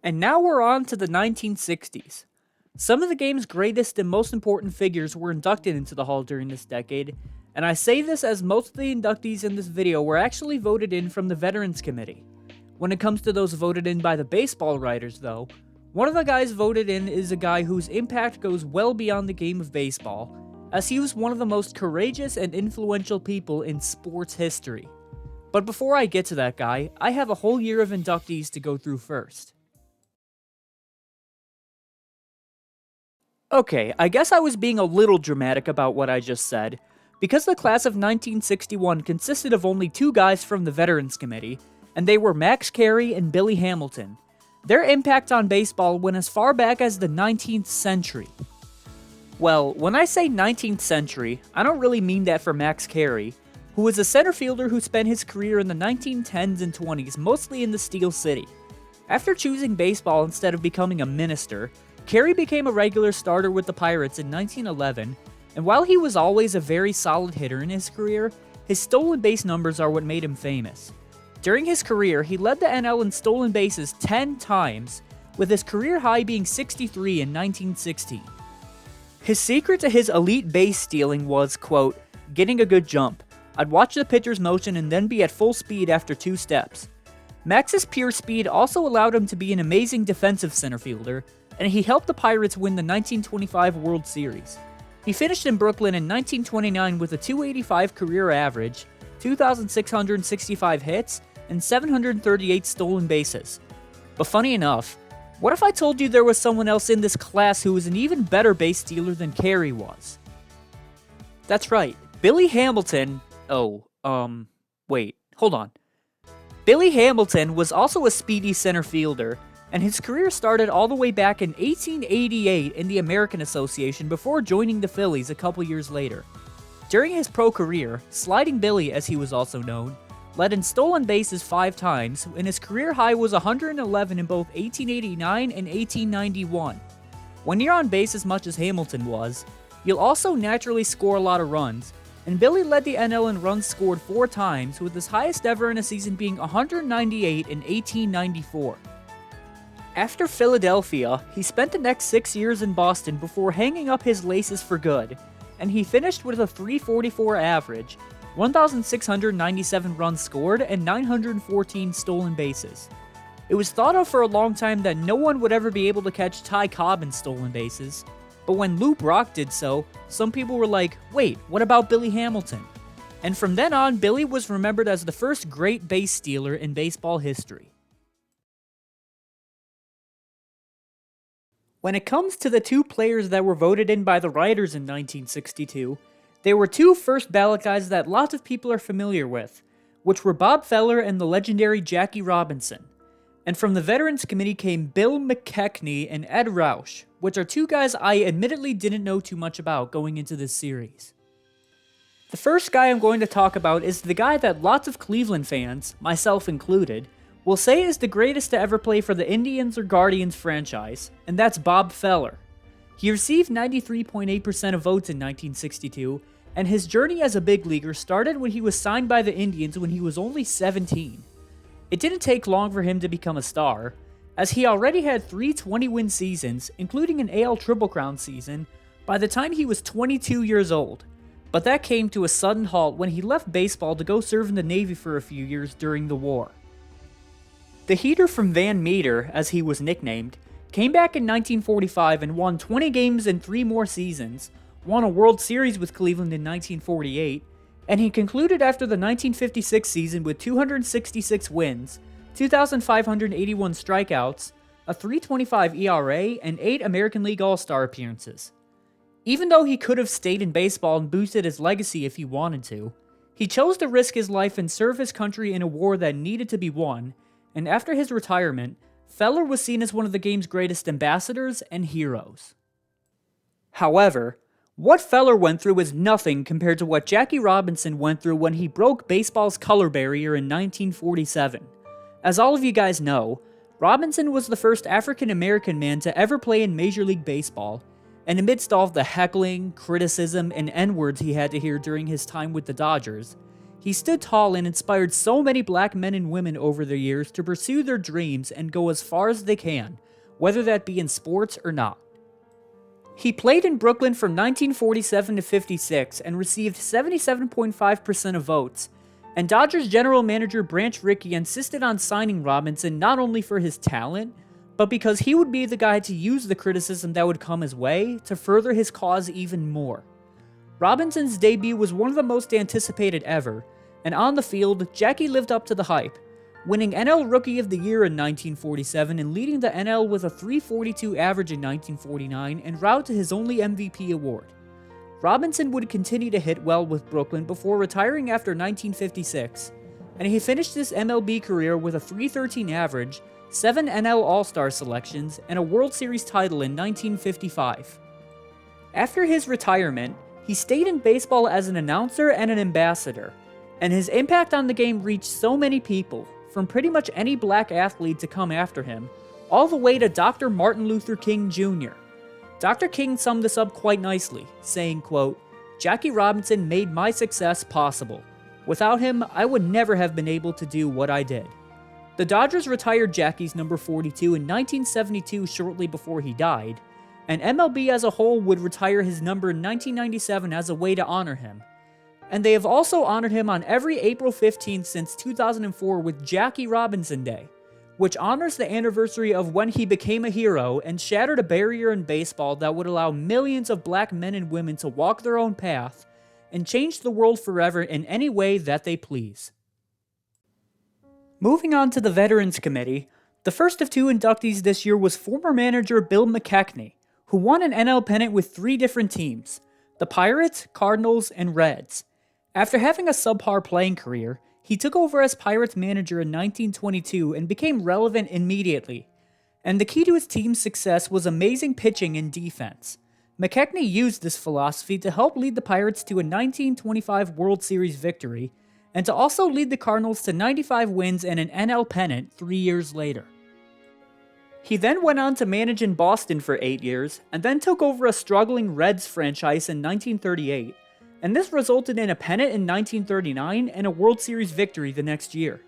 And now we're on to the 1960s. Some of the game's greatest and most important figures were inducted into the Hall during this decade, and I say this as most of the inductees in this video were actually voted in from the Veterans Committee. When it comes to those voted in by the baseball writers, though, one of the guys voted in is a guy whose impact goes well beyond the game of baseball, as he was one of the most courageous and influential people in sports history. But before I get to that guy, I have a whole year of inductees to go through first. Okay, I guess I was being a little dramatic about what I just said. Because the class of 1961 consisted of only two guys from the Veterans Committee, and they were Max Carey and Billy Hamilton. Their impact on baseball went as far back as the 19th century. Well, when I say 19th century, I don't really mean that for Max Carey, who was a center fielder who spent his career in the 1910s and 20s mostly in the Steel City. After choosing baseball instead of becoming a minister, Carey became a regular starter with the Pirates in 1911, and while he was always a very solid hitter in his career, his stolen base numbers are what made him famous. During his career, he led the NL in stolen bases 10 times, with his career high being 63 in 1916. His secret to his elite base stealing was, quote, getting a good jump. I'd watch the pitcher's motion and then be at full speed after 2 steps. Max's pure speed also allowed him to be an amazing defensive center fielder, and he helped the Pirates win the 1925 World Series. He finished in Brooklyn in 1929 with a .285 career average, 2,665 hits, and 738 stolen bases. But funny enough, what if I told you there was someone else in this class who was an even better base stealer than Carey was? That's right, Billy Hamilton... wait, hold on. Billy Hamilton was also a speedy center fielder, and his career started all the way back in 1888 in the American Association before joining the Phillies a couple years later. During his pro career, Sliding Billy, as he was also known, led in stolen bases 5 times, and his career high was 111 in both 1889 and 1891. When you're on base as much as Hamilton was, you'll also naturally score a lot of runs, and Billy led the NL in runs scored 4 times, with his highest ever in a season being 198 in 1894. After Philadelphia, he spent the next 6 years in Boston before hanging up his laces for good, and he finished with a .344 average, 1,697 runs scored, and 914 stolen bases. It was thought of for a long time that no one would ever be able to catch Ty Cobb in stolen bases, but when Lou Brock did so, some people were like, wait, what about Billy Hamilton? And from then on, Billy was remembered as the first great base stealer in baseball history. When it comes to the 2 players that were voted in by the writers in 1962, there were 2 first ballot guys that lots of people are familiar with, which were Bob Feller and the legendary Jackie Robinson. And from the Veterans Committee came Bill McKechnie and Edd Roush, which are 2 guys I admittedly didn't know too much about going into this series. The first guy I'm going to talk about is the guy that lots of Cleveland fans, myself included, will say is the greatest to ever play for the Indians or Guardians franchise, and that's Bob Feller. He received 93.8% of votes in 1962, and his journey as a big leaguer started when he was signed by the Indians when he was only 17. It didn't take long for him to become a star, as he already had 3 20-win seasons, including an AL Triple Crown season, by the time he was 22 years old. But that came to a sudden halt when he left baseball to go serve in the Navy for a few years during the war. The Heater from Van Meter, as he was nicknamed, came back in 1945 and won 20 games in 3 more seasons, won a World Series with Cleveland in 1948, and he concluded after the 1956 season with 266 wins, 2,581 strikeouts, a .325 ERA, and 8 American League All-Star appearances. Even though he could have stayed in baseball and boosted his legacy if he wanted to, he chose to risk his life and serve his country in a war that needed to be won, and after his retirement, Feller was seen as one of the game's greatest ambassadors and heroes. However, what Feller went through is nothing compared to what Jackie Robinson went through when he broke baseball's color barrier in 1947. As all of you guys know, Robinson was the first African-American man to ever play in Major League Baseball, and amidst all of the heckling, criticism, and N-words he had to hear during his time with the Dodgers, He stood tall and inspired so many black men and women over the years to pursue their dreams and go as far as they can, whether that be in sports or not. He played in Brooklyn from 1947 to 56 and received 77.5% of votes, and Dodgers general manager Branch Rickey insisted on signing Robinson not only for his talent, but because he would be the guy to use the criticism that would come his way to further his cause even more. Robinson's debut was one of the most anticipated ever, and on the field, Jackie lived up to the hype, winning NL Rookie of the Year in 1947 and leading the NL with a .342 average in 1949 en route to his only MVP award. Robinson would continue to hit well with Brooklyn before retiring after 1956, and he finished his MLB career with a .313 average, 7 NL All-Star selections, and a World Series title in 1955. After his retirement, he stayed in baseball as an announcer and an ambassador, and his impact on the game reached so many people, from pretty much any black athlete to come after him, all the way to Dr. Martin Luther King Jr. Dr. King summed this up quite nicely, saying, quote, "Jackie Robinson made my success possible. Without him, I would never have been able to do what I did." The Dodgers retired Jackie's number 42 in 1972 shortly before he died, and MLB as a whole would retire his number in 1997 as a way to honor him. And they have also honored him on every April 15th since 2004 with Jackie Robinson Day, which honors the anniversary of when he became a hero and shattered a barrier in baseball that would allow millions of black men and women to walk their own path and change the world forever in any way that they please. Moving on to the Veterans Committee, the first of 2 inductees this year was former manager Bill McKechnie, who won an NL pennant with 3 different teams, the Pirates, Cardinals, and Reds. After having a subpar playing career, he took over as Pirates manager in 1922 and became relevant immediately, and the key to his team's success was amazing pitching and defense. McKechnie used this philosophy to help lead the Pirates to a 1925 World Series victory, and to also lead the Cardinals to 95 wins and an NL pennant 3 years later. He then went on to manage in Boston for 8 years, and then took over a struggling Reds franchise in 1938, and this resulted in a pennant in 1939 and a World Series victory the next year.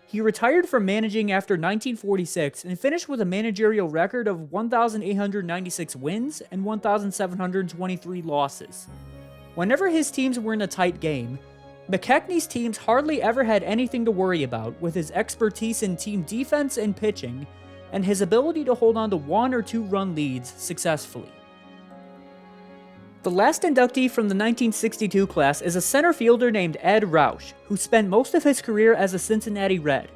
He retired from managing after 1946 and finished with a managerial record of 1,896 wins and 1,723 losses. Whenever his teams were in a tight game, McKechnie's teams hardly ever had anything to worry about with his expertise in team defense and pitching, and his ability to hold on to 1 or 2 run leads successfully. The last inductee from the 1962 class is a center fielder named Edd Roush, who spent most of his career as a Cincinnati Red.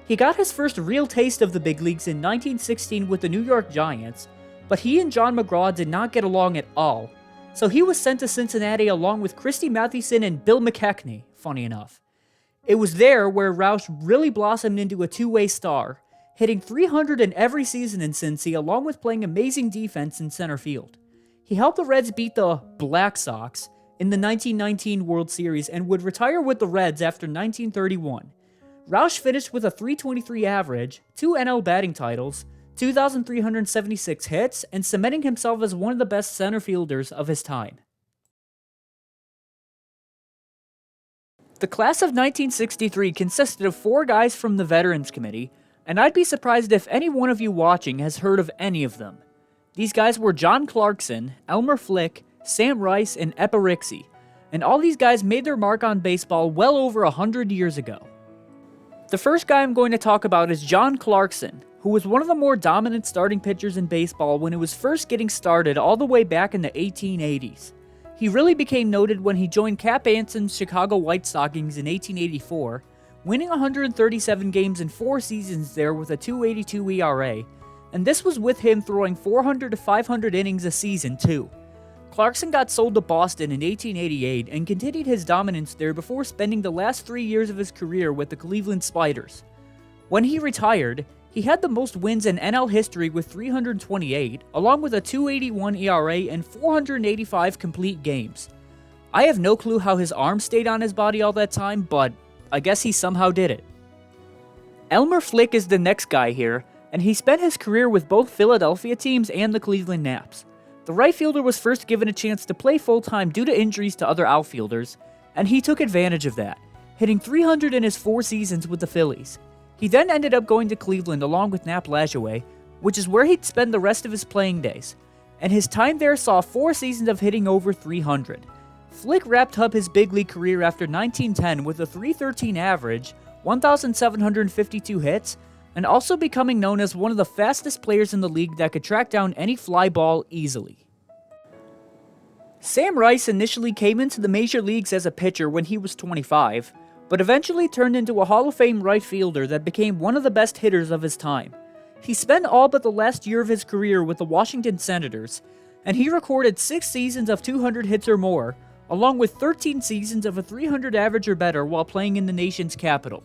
He got his first real taste of the big leagues in 1916 with the New York Giants, but he and John McGraw did not get along at all, so he was sent to Cincinnati along with Christy Mathewson and Bill McKechnie, funny enough. It was there where Roush really blossomed into a two-way star, hitting .300 in every season in Cincy along with playing amazing defense in center field. He helped the Reds beat the Black Sox in the 1919 World Series and would retire with the Reds after 1931. Roush finished with a .323 average, 2 NL batting titles, 2,376 hits, and cementing himself as one of the best center fielders of his time. The class of 1963 consisted of 4 guys from the Veterans Committee, and I'd be surprised if any one of you watching has heard of any of them. These guys were John Clarkson, Elmer Flick, Sam Rice, and Eppa Rixey, and all these guys made their mark on baseball well over 100 years ago. The first guy I'm going to talk about is John Clarkson, who was one of the more dominant starting pitchers in baseball when it was first getting started all the way back in the 1880s. He really became noted when he joined Cap Anson's Chicago White Sox in 1884, winning 137 games in 4 seasons there with a .282 ERA, and this was with him throwing 400 to 500 innings a season too. Clarkson got sold to Boston in 1888 and continued his dominance there before spending the last 3 years of his career with the Cleveland Spiders. When he retired, he had the most wins in NL history with 328, along with a .281 ERA and 485 complete games. I have no clue how his arm stayed on his body all that time, but I guess he somehow did it. Elmer Flick is the next guy here, and he spent his career with both Philadelphia teams and the Cleveland Naps. The right fielder was first given a chance to play full-time due to injuries to other outfielders, and he took advantage of that. hitting .300 in his 4 seasons with the Phillies. He then ended up going to Cleveland along with Nap Lajoie, which is where he'd spend the rest of his playing days, and his time there saw 4 seasons of hitting over .300. Flick wrapped up his big league career after 1910 with a .313 average, 1,752 hits, and also becoming known as one of the fastest players in the league that could track down any fly ball easily. Sam Rice initially came into the major leagues as a pitcher when he was 25, but eventually turned into a Hall of Fame right fielder that became one of the best hitters of his time. He spent all but the last year of his career with the Washington Senators, and he recorded 6 seasons of 200 hits or more, along with 13 seasons of a .300 average or better while playing in the nation's capital.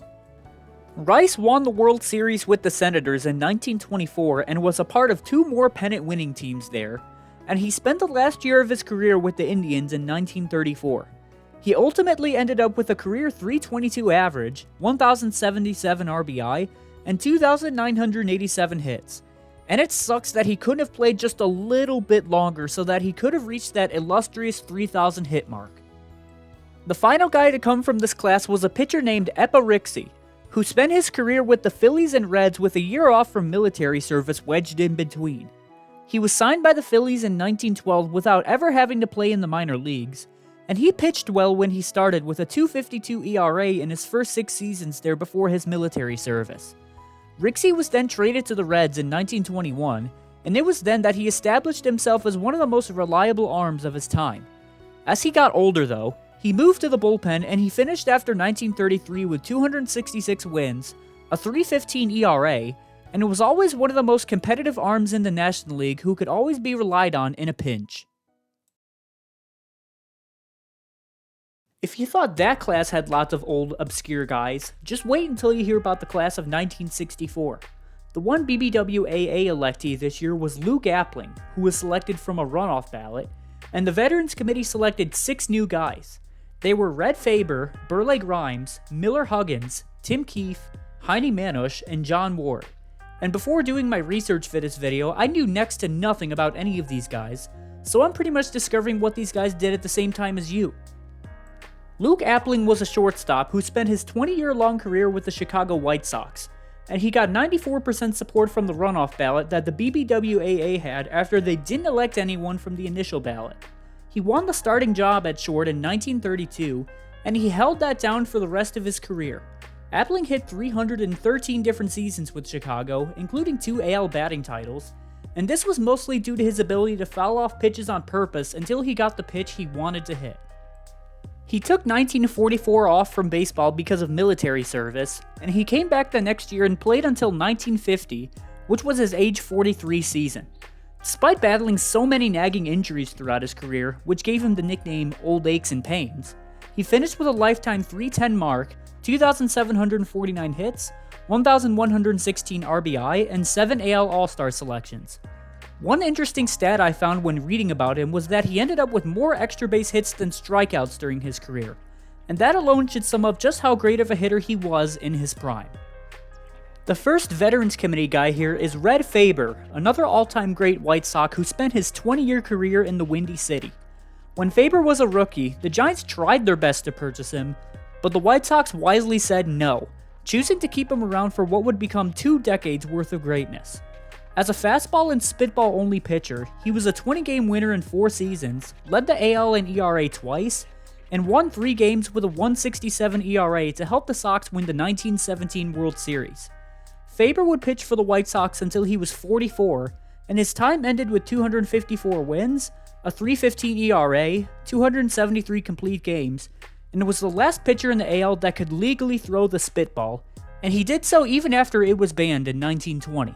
Rice won the World Series with the Senators in 1924 and was a part of 2 more pennant-winning teams there, and he spent the last year of his career with the Indians in 1934. He ultimately ended up with a career .322 average, 1,077 RBI, and 2,987 hits. And it sucks that he couldn't have played just a little bit longer so that he could have reached that illustrious 3,000 hit mark. The final guy to come from this class was a pitcher named Eppa Rixey, who spent his career with the Phillies and Reds with a year off from military service wedged in between. He was signed by the Phillies in 1912 without ever having to play in the minor leagues, and he pitched well when he started with a .252 ERA in his first 6 seasons there before his military service. Rixey was then traded to the Reds in 1921, and it was then that he established himself as one of the most reliable arms of his time. As he got older though, he moved to the bullpen and he finished after 1933 with 266 wins, a .315 ERA, and it was always one of the most competitive arms in the National League who could always be relied on in a pinch. If you thought that class had lots of old, obscure guys, just wait until you hear about the class of 1964. The one BBWAA electee this year was Luke Appling, who was selected from a runoff ballot, and the Veterans Committee selected 6 new guys. They were Red Faber, Burleigh Grimes, Miller Huggins, Tim Keefe, Heinie Manush, and John Ward. And before doing my research for this video, I knew next to nothing about any of these guys, so I'm pretty much discovering what these guys did at the same time as you. Luke Appling was a shortstop who spent his 20-year-long career with the Chicago White Sox, and he got 94% support from the runoff ballot that the BBWAA had after they didn't elect anyone from the initial ballot. He won the starting job at short in 1932, and he held that down for the rest of his career. Appling hit 313 different seasons with Chicago, including 2 AL batting titles, and this was mostly due to his ability to foul off pitches on purpose until he got the pitch he wanted to hit. He took 1944 off from baseball because of military service, and he came back the next year and played until 1950, which was his age 43 season. Despite battling so many nagging injuries throughout his career, which gave him the nickname Old Aches and Pains, he finished with a lifetime .310 mark, 2,749 hits, 1,116 RBI, and 7 AL All-Star selections. One interesting stat I found when reading about him was that he ended up with more extra base hits than strikeouts during his career, and that alone should sum up just how great of a hitter he was in his prime. The first Veterans Committee guy here is Red Faber, another all-time great White Sox who spent his 20-year career in the Windy City. When Faber was a rookie, the Giants tried their best to purchase him, but the White Sox wisely said no, choosing to keep him around for what would become 2 decades worth of greatness. As a fastball and spitball-only pitcher, he was a 20-game winner in 4 seasons, led the AL in ERA twice, and won 3 games with a 1.67 ERA to help the Sox win the 1917 World Series. Faber would pitch for the White Sox until he was 44, and his time ended with 254 wins, a .315 ERA, 273 complete games, and was the last pitcher in the AL that could legally throw the spitball, and he did so even after it was banned in 1920.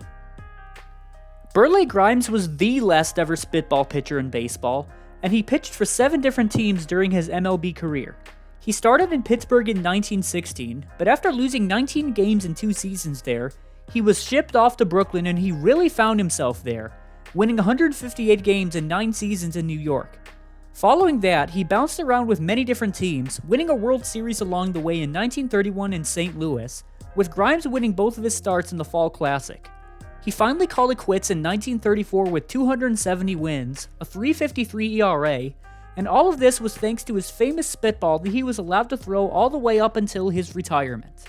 Burleigh Grimes was the last ever spitball pitcher in baseball, and he pitched for 7 different teams during his MLB career. He started in Pittsburgh in 1916, but after losing 19 games in 2 seasons there, he was shipped off to Brooklyn and he really found himself there, winning 158 games in 9 seasons in New York. Following that, he bounced around with many different teams, winning a World Series along the way in 1931 in St. Louis, with Grimes winning both of his starts in the Fall Classic. He finally called it quits in 1934 with 270 wins, a .353 ERA, and all of this was thanks to his famous spitball that he was allowed to throw all the way up until his retirement.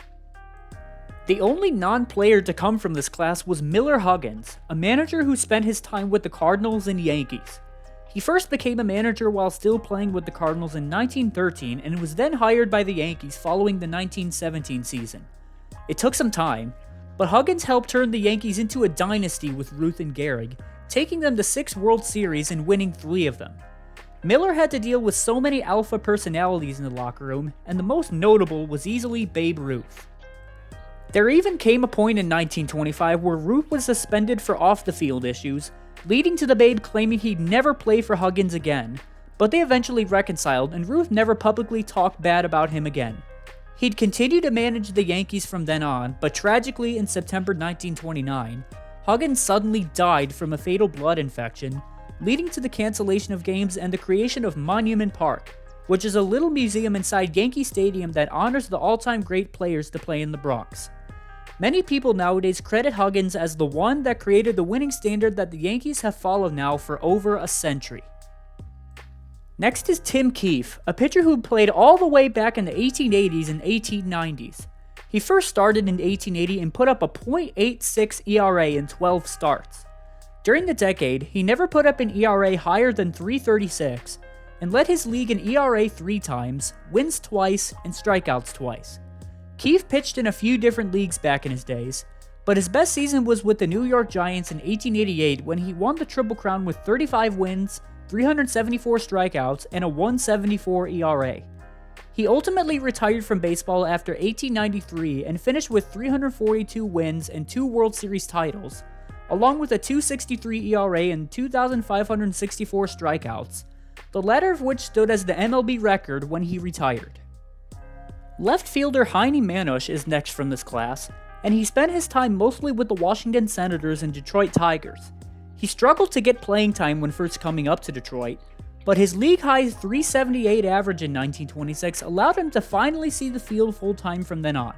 The only non-player to come from this class was Miller Huggins, a manager who spent his time with the Cardinals and Yankees. He first became a manager while still playing with the Cardinals in 1913 and was then hired by the Yankees following the 1917 season. It took some time, but Huggins helped turn the Yankees into a dynasty with Ruth and Gehrig, taking them to 6 World Series and winning 3 of them. Miller had to deal with so many alpha personalities in the locker room, and the most notable was easily Babe Ruth. There even came a point in 1925 where Ruth was suspended for off-the-field issues, leading to the Babe claiming he'd never play for Huggins again, but they eventually reconciled and Ruth never publicly talked bad about him again. He'd continue to manage the Yankees from then on, but tragically in September 1929, Huggins suddenly died from a fatal blood infection, leading to the cancellation of games and the creation of Monument Park, which is a little museum inside Yankee Stadium that honors the all-time great players to play in the Bronx. Many people nowadays credit Huggins as the one that created the winning standard that the Yankees have followed now for over a century. Next is Tim Keefe, a pitcher who played all the way back in the 1880s and 1890s. He first started in 1880 and put up a .86 ERA in 12 starts. During the decade, he never put up an ERA higher than .336 and led his league in ERA 3 times, wins twice, and strikeouts twice. Keefe pitched in a few different leagues back in his days, but his best season was with the New York Giants in 1888 when he won the Triple Crown with 35 wins, 374 strikeouts, and a .174 ERA. He ultimately retired from baseball after 1893 and finished with 342 wins and 2 World Series titles, along with a .263 ERA and 2,564 strikeouts, the latter of which stood as the MLB record when he retired. Left fielder Heinie Manush is next from this class, and he spent his time mostly with the Washington Senators and Detroit Tigers. He struggled to get playing time when first coming up to Detroit, but his league-high .378 average in 1926 allowed him to finally see the field full-time from then on.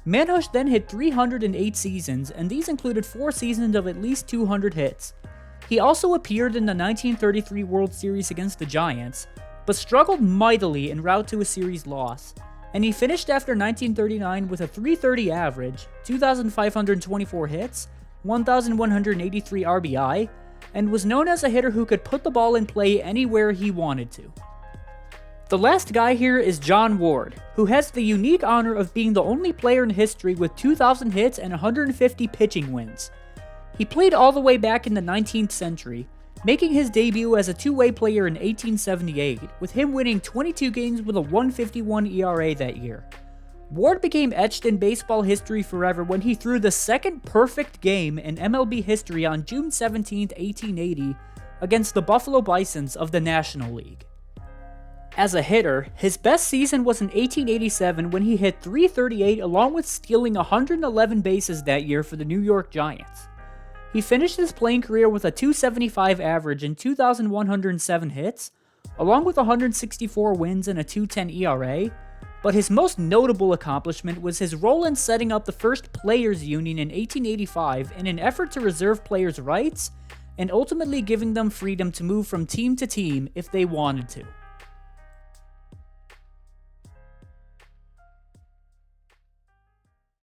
Manush then hit 308 seasons, and these included 4 seasons of at least 200 hits. He also appeared in the 1933 World Series against the Giants, but struggled mightily en route to a series loss, and he finished after 1939 with a .330 average, 2,524 hits, 1,183 RBI, and was known as a hitter who could put the ball in play anywhere he wanted to. The last guy here is John Ward, who has the unique honor of being the only player in history with 2,000 hits and 150 pitching wins. He played all the way back in the 19th century, making his debut as a two-way player in 1878, with him winning 22 games with a .151 ERA that year. Ward became etched in baseball history forever when he threw the second perfect game in MLB history on June 17, 1880, against the Buffalo Bisons of the National League. As a hitter, his best season was in 1887 when he hit .338 along with stealing 111 bases that year for the New York Giants. He finished his playing career with a .275 average and 2,107 hits, along with 164 wins and a .210 ERA, but his most notable accomplishment was his role in setting up the first Players Union in 1885 in an effort to reserve players' rights and ultimately giving them freedom to move from team to team if they wanted to.